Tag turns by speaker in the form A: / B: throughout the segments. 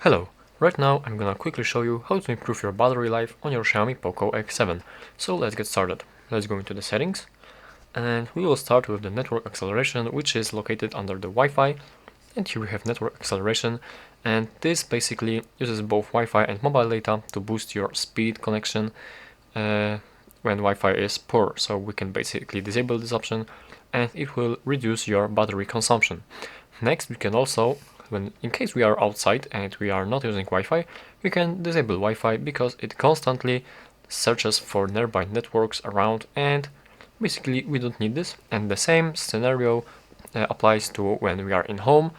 A: Hello, right now I'm gonna quickly show you how to improve your battery life on your Xiaomi Poco X7. So let's get started. Let's go into the settings and we will start with the network acceleration, which is located under the Wi-Fi. And here we have network acceleration, and this basically uses both Wi-Fi and mobile data to boost your speed connection when Wi-Fi is poor. So we can basically disable this option and it will reduce your battery consumption. Next, we can also, in case we are outside and we are not using Wi-Fi, we can disable Wi-Fi because it constantly searches for nearby networks around, and basically we don't need this. And the same scenario applies to when we are in home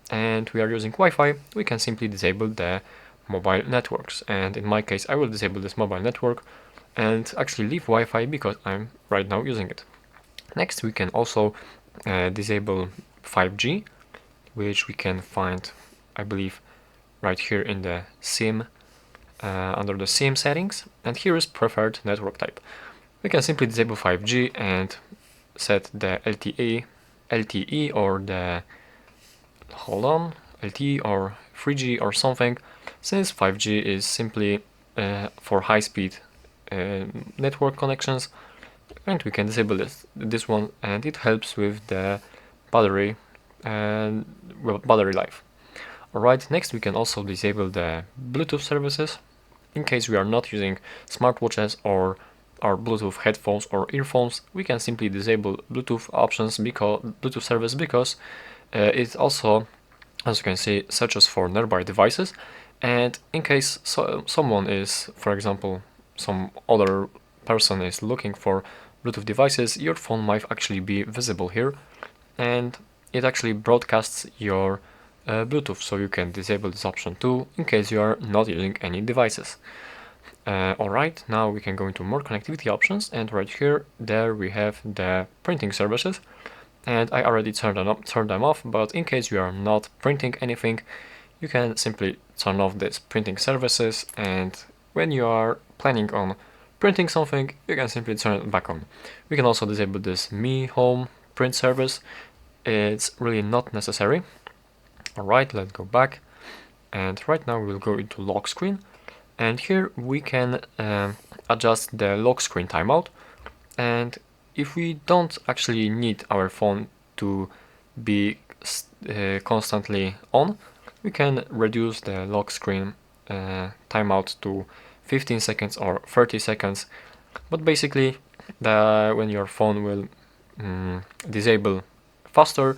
A: and we are using Wi-Fi. We can simply disable the mobile networks, and in my case I will disable this mobile network and actually leave Wi-Fi because I'm right now using it. Next, we can also disable 5G, which we can find, I believe, right here in the SIM, under the SIM settings, and here is preferred network type. We can simply disable 5G and set the LTE or the, LTE or 3G or something, since 5G is simply for high-speed network connections, and we can disable this one, and it helps with the battery and battery life. Alright, next we can also disable the Bluetooth services. In case we are not using smartwatches or our Bluetooth headphones or earphones, we can simply disable Bluetooth options because Bluetooth service, because it also, as you can see, searches for nearby devices. And in case someone is, for example, some other person is looking for Bluetooth devices, your phone might actually be visible here, and it actually broadcasts your Bluetooth, so you can disable this option too in case you are not using any devices. Alright, now we can go into more connectivity options, and right here, there we have the printing services, and I already turned them off, but in case you are not printing anything, you can simply turn off this printing services, and when you are planning on printing something, you can simply turn it back on. We can also disable this Mi Home print service. It's really not necessary. Alright, let's go back, and right now we'll go into lock screen, and here we can adjust the lock screen timeout. And if we don't actually need our phone to be constantly on, we can reduce the lock screen timeout to 15 seconds or 30 seconds. But basically, when your phone will disable faster,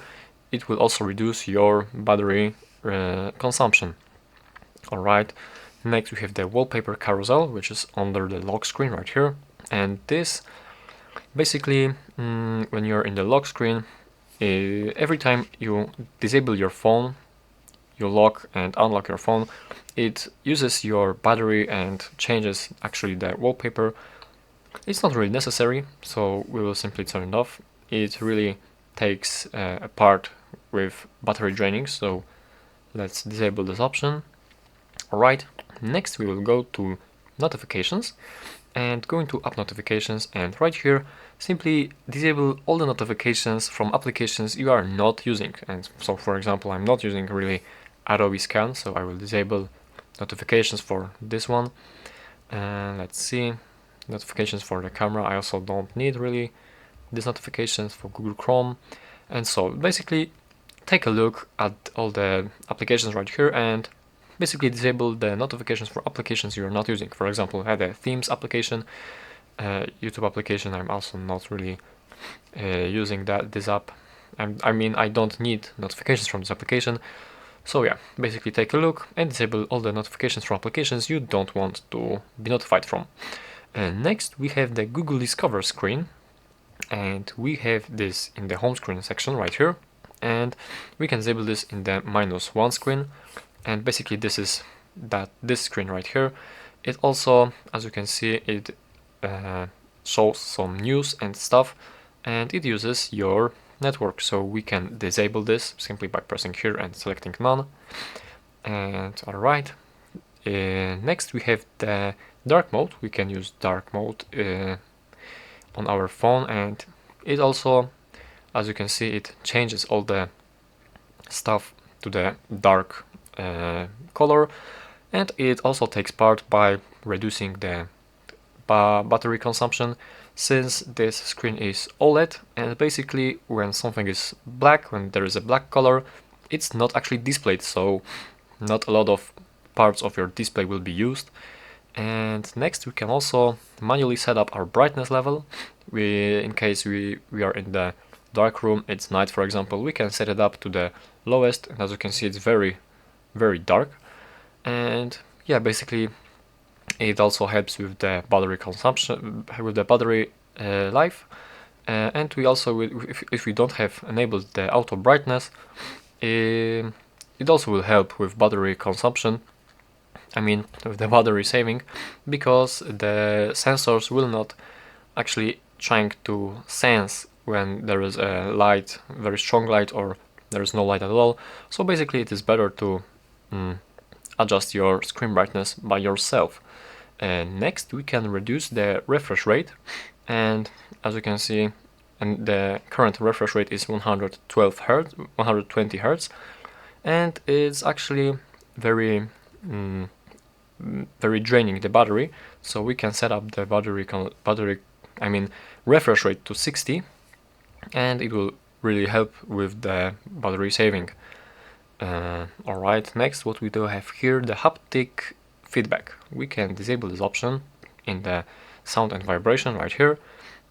A: it will also reduce your battery consumption. Alright, next we have the wallpaper carousel, which is under the lock screen right here. And this basically, when you're in the lock screen, every time you disable your phone, you lock and unlock your phone, it uses your battery and changes actually the wallpaper. It's not really necessary, so we will simply turn it off. It really takes a part with battery draining, so let's disable this option. Alright, next we will go to notifications and go into app notifications, and right here simply disable all the notifications from applications you are not using. And so, for example, I'm not using really Adobe Scan, so I will disable notifications for this one. Let's see, notifications for the camera, I also don't need really these notifications for Google Chrome. And so basically take a look at all the applications right here and basically disable the notifications for applications you're not using. For example, I had a themes application, YouTube application. I'm also not really using this app. I mean, I don't need notifications from this application. So yeah, basically take a look and disable all the notifications from applications you don't want to be notified from. Next, we have the Google Discover screen, and we have this in the home screen section right here, and we can disable this in the -1 screen. And basically this is this screen right here. It also, as you can see, it shows some news and stuff, and it uses your network, so we can disable this simply by pressing here and selecting none. And alright, next we have the dark mode. We can use dark mode on our phone, and it also, as you can see, it changes all the stuff to the dark color, and it also takes part by reducing the battery consumption, since this screen is OLED, and basically when something is black, when there is a black color, it's not actually displayed, so not a lot of parts of your display will be used. And next we can also manually set up our brightness level. In case we are in the dark room, it's night for example, we can set it up to the lowest, and as you can see it's very dark. And yeah, basically it also helps with the battery consumption, with the battery life. And we also, if we don't have enabled the auto brightness, it also will help with battery consumption, I mean with the battery saving, because the sensors will not actually trying to sense when there is a light, very strong light, or there is no light at all. So basically it is better to adjust your screen brightness by yourself. Next we can reduce the refresh rate, and as you can see, and the current refresh rate is 112 Hz, 120 Hz, and it's actually very draining the battery. So we can set up the refresh rate to 60, and it will really help with the battery saving. Alright, next what we do have here, the haptic feedback. We can disable this option in the sound and vibration right here,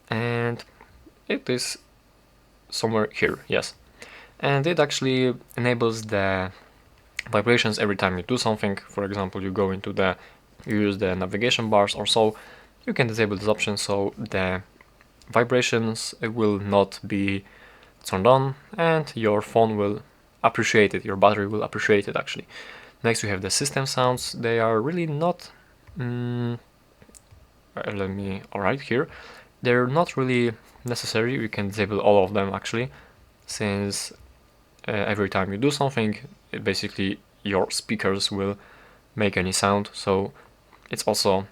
A: and it is somewhere here, yes. And it actually enables the vibrations every time you do something. For example, you use the navigation bars or so, you can disable this option so the vibrations will not be turned on, and your phone will appreciate it, your battery will appreciate it actually. Next we have the system sounds. They are really not alright, here they're not really necessary. We can disable all of them actually, since every time you do something, basically your speakers will make any sound, so it's also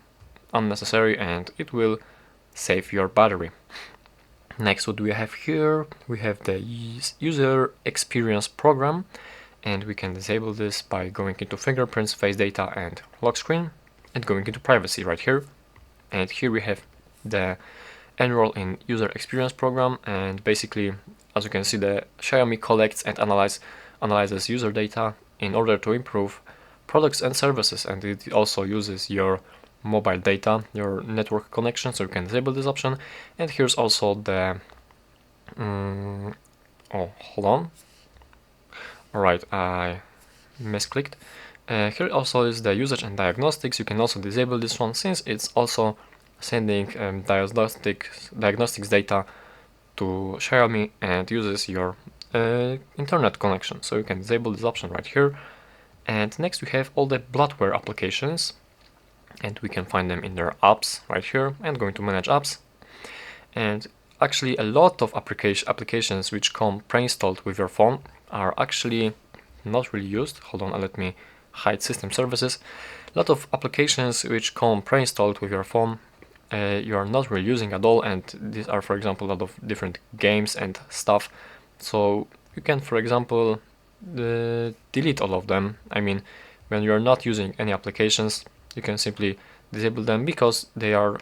A: unnecessary and it will save your battery. Next, what do we have here? We have the user experience program, and we can disable this by going into fingerprints, face data, and lock screen, and going into privacy right here. And here we have the enroll in user experience program, and basically, as you can see, the Xiaomi collects and analyzes user data in order to improve products and services, and it also uses your mobile data, your network connection, so you can disable this option. And here's also the hold on, alright, I misclicked. Here also is the usage and diagnostics. You can also disable this one, since it's also sending diagnostics data to Xiaomi and uses your internet connection, so you can disable this option right here. And next we have all the bloatware applications, and we can find them in their apps right here, and going to manage apps. And actually a lot of applications which come pre-installed with your phone are actually not really used. Hold on, let me hide system services. A lot of applications which come pre-installed with your phone you are not really using at all, and these are, for example, a lot of different games and stuff. So you can, for example, delete all of them. I mean, when you are not using any applications, you can simply disable them, because they are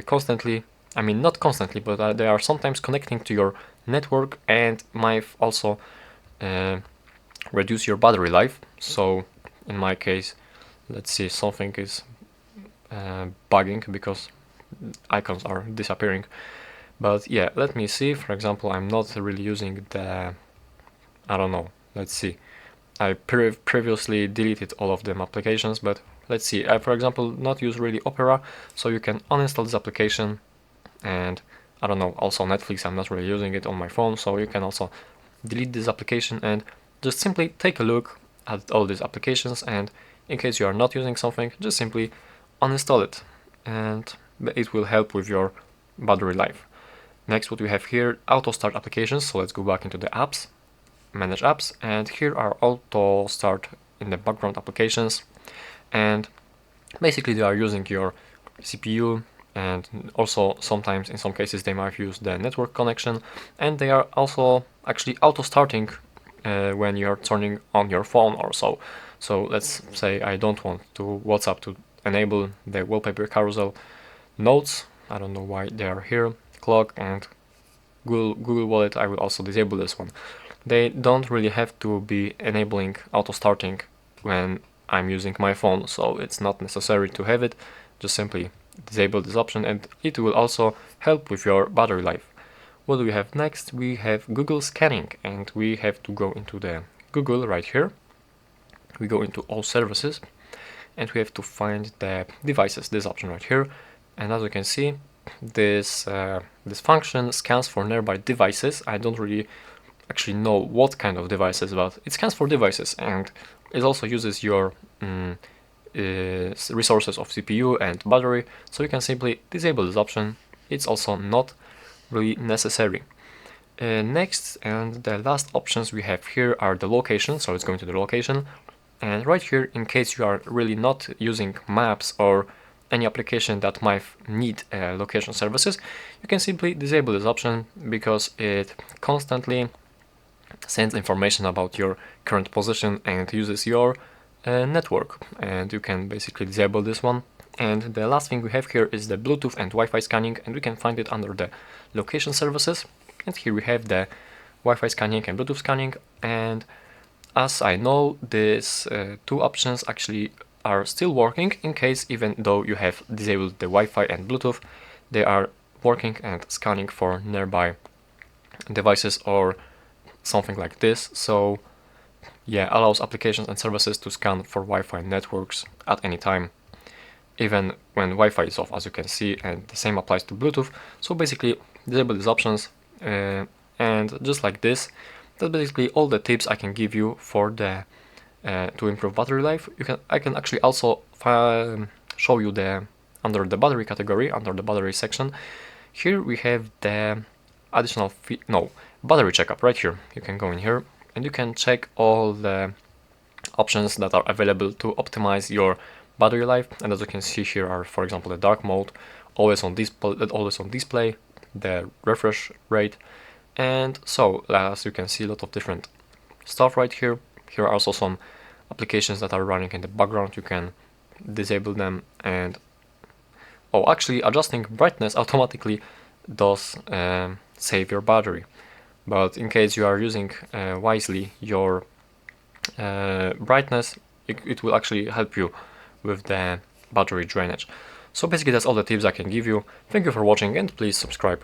A: constantly, I mean not constantly, but they are sometimes connecting to your network and might also reduce your battery life. So in my case, let's see, something is bugging because icons are disappearing. But yeah, let me see. For example, I'm not really using the, I don't know, let's see, I previously deleted all of them applications, but let's see, I for example not use really Opera, so you can uninstall this application. And I don't know, also Netflix, I'm not really using it on my phone, so you can also delete this application and just simply take a look at all these applications, and in case you are not using something, just simply uninstall it, and it will help with your battery life. Next, what we have here, auto start applications. So let's go back into the apps, manage apps, and here are auto start in the background applications, and basically they are using your CPU, and also sometimes in some cases they might use the network connection, and they are also actually auto starting when you're turning on your phone or so. So let's say I don't want to WhatsApp to enable the wallpaper carousel. Notes, I don't know why they are here. Clock and Google Wallet, I will also disable this one. They don't really have to be enabling auto starting when I'm using my phone, so it's not necessary to have it. Just simply disable this option, and it will also help with your battery life. What do we have next? We have Google scanning, and we have to go into the Google right here. We go into all services, and we have to find the devices, this option right here. And as you can see, this function scans for nearby devices. I don't really actually know what kind of devices, but it scans for devices, and it also uses your resources of CPU and battery, so you can simply disable this option. It's also not really necessary. Next and the last options we have here are the location, so let's go into the location. And right here, in case you are really not using maps or any application that might need location services, you can simply disable this option because it constantly sends information about your current position and uses your network, and you can basically disable this one. And the last thing we have here is the Bluetooth and Wi-Fi scanning, and we can find it under the location services. And here we have the Wi-Fi scanning and Bluetooth scanning, and as I know, these two options actually are still working in case, even though you have disabled the Wi-Fi and Bluetooth, they are working and scanning for nearby devices or something like this. So yeah, allows applications and services to scan for Wi-Fi networks at any time, even when Wi-Fi is off, as you can see, and the same applies to Bluetooth. So basically disable these options, and just like this, that's basically all the tips I can give you for the to improve battery life. I can actually also show you the under the battery category, under the battery section. Here we have the additional battery checkup right here. You can go in here and you can check all the options that are available to optimize your battery life. And as you can see here are, for example, the dark mode, always on display, the refresh rate, and so as you can see, a lot of different stuff right here. Here are also some applications that are running in the background. You can disable them, and actually adjusting brightness automatically does save your battery. But in case you are using wisely your brightness, it will actually help you with the battery drainage. So basically that's all the tips I can give you. Thank you for watching, and please subscribe.